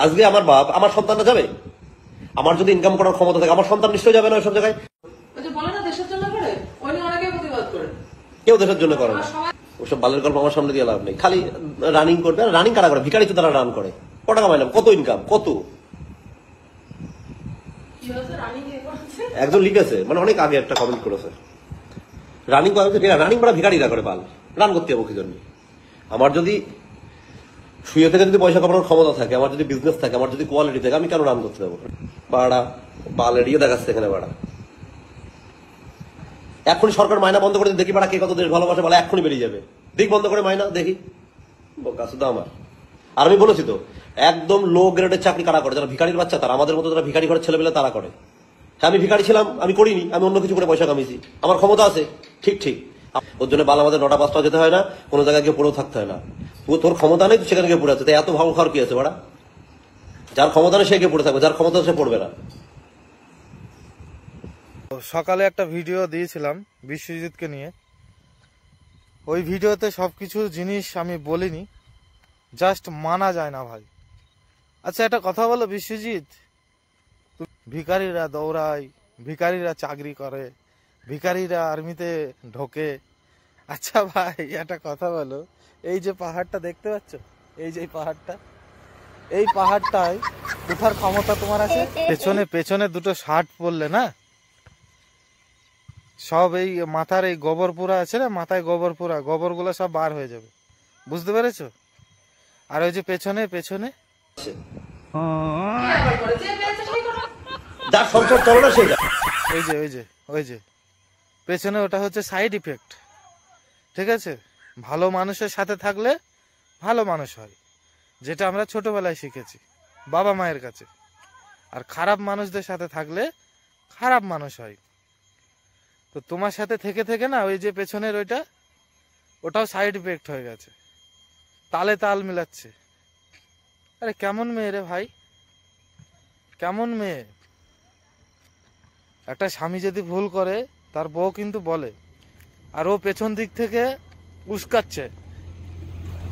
আজকে আমার বাপ আমার সন্তানরা যাবে? আমার যদি ইনকাম করার ক্ষমতা থাকে আমার সন্তান নিশ্চয়ই যাবে না ওইসব জায়গায়। কেউ দেশের জন্য করে না। ওসব বালের গল্প আমার সামনে দিয়ে লাভ নেই। খালি রানিং করবে। রানিং কারা করে? ভিখারি তো তারা রান করে। কত টাকা পাইলাম, কত ইনকাম, কত? একজন লিখেছে, মানে অনেক আগে একটা কমেন্ট করেছে, রানিং রানিং করা ভিখারিরা করে। বাল রান করতে যাবো কি জন্য? আমার যদি শুয়ে থেকে যদি পয়সা কামানোর ক্ষমতা থাকে, আমার যদি বিজনেস থাকে, আমার যদি কোয়ালিটি থাকে, আমি কেন রান করতে যাবো? বাড়া বাল এড়িয়ে দেখাচ্ছে এখানে। বাড়া এখনই সরকার মাইনা বন্ধ করে দেখি বাড়া কে কত দেশ ভালোবাসে বলে, এখনই বেরিয়ে যাবে। দিক বন্ধ করে মাইনা দেখি। বোকা শুধু আমার। আর আমি বলেছি তো, একদম লো গ্রেডের চাকরি কারা করে? যারা ভিখারির বাচ্চা তারা, আমাদের মতো যারা ভিখারি ঘরের ছেলেবেলা তারা করে। হ্যাঁ আমি ভিখারি ছিলাম, আমি করিনি, আমি অন্য কিছু করে পয়সা কামিয়েছি, আমার ক্ষমতা আছে। ঠিক ঠিক। ওর জন্য বাল আমাদের 9টা 5টা যেতে হয় না, কোনো জায়গায় গিয়ে পড়েও থাকতে হয় না। তোর ক্ষমতা নেই, তুই সেখানে গিয়ে পড়ে আছে। তাই এত ভালো খাওয়ার কি আছে? বাড়া যার ক্ষমতা নেই সে গিয়ে পড়ে থাকবে, যার ক্ষমতা সে পড়বে না। সকালে একটা ভিডিও দিয়েছিলাম বিশ্বজিৎকে নিয়ে। ওই ভিডিওতে সবকিছু জিনিস আমি বলিনি, জাস্ট মানা যায় না ভাই। আচ্ছা একটা কথা বলো বিশ্বজিৎ, ভিখারিরা দৌড়ায়, ভিখারিরা চাকরি করে, ভিখারিরা আর্মিতে ঢোকে। আচ্ছা ভাই একটা কথা বলো, এই যে পাহাড়টা দেখতে পাচ্ছ, এই যে পাহাড়টা, এই পাহাড়টায় উঠার ক্ষমতা তোমার আছে? পেছনে পেছনে দুটো শার্ট পরলে না, সব এই মাথার এই গোবর পোড়া আছে না, মাথায় গোবর পোড়া, গোবরগুলো সব বার হয়ে যাবে, বুঝতে পেরেছো? আর ওই যে পেছনে পেছনে যার সংসার চলে না সেটা, ওই যে ওই যে ওই যে পেছনে, ওটা হচ্ছে সাইড ইফেক্ট। ঠিক আছে? ভালো মানুষের সাথে থাকলে ভালো মানুষ হয়, যেটা আমরা ছোটবেলায় শিখেছি বাবা মায়ের কাছে। আর খারাপ মানুষদের সাথে থাকলে খারাপ মানুষ হয়। তো তোমার সাথে থেকে থেকে না, ওই যে পেছনের ওটাও সাইড ইফেক্ট হয়ে গেছে, তালে তাল মিলাচ্ছে। আরে কেমন মেয়ে রে ভাই, কেমন মেয়ে! একটা স্বামী যদি ভুল করে তার বউ কিন্তু বলে, আর ও পেছন দিক থেকে উস্কাচ্ছে।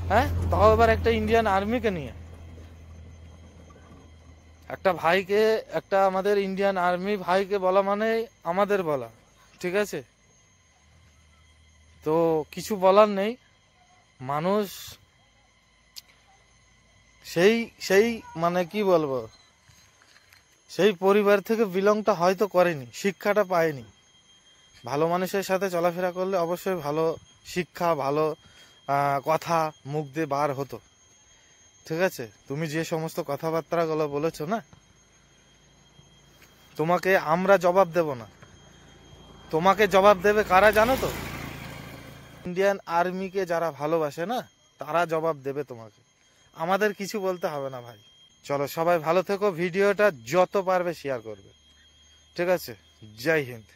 হ্যাঁ, তাও আবার একটা ইন্ডিয়ান আর্মিকে নিয়ে। একটা ভাইকে, একটা আমাদের ইন্ডিয়ান আর্মি ভাইকে বলা মানে আমাদের বলা। ঠিক আছে? তো কিছু বলার নেই। মানুষ সেই সেই মানে কি বলবো, সেই পরিবার থেকে বিলংটা হয়তো করেনি, শিক্ষাটা পায়নি। ভালো মানুষের সাথে চলাফেরা করলে অবশ্যই ভালো শিক্ষা, ভালো কথা মুখ দিয়ে বার হতো। ঠিক আছে? তুমি যে সমস্ত কথাবার্তাগুলো বলেছো না, তোমাকে আমরা জবাব দেব না, তোমাকে জবাব দেবে কারা জানো তো? ইন্ডিয়ান আর্মিকে যারা ভালোবাসে না, তারা জবাব দেবে তোমাকে। আমাদের কিছু বলতে হবে না ভাই। চলো সবাই ভালো থেকো, ভিডিওটা যত পারবে শেয়ার করবে। ঠিক আছে? জয় হিন্দ।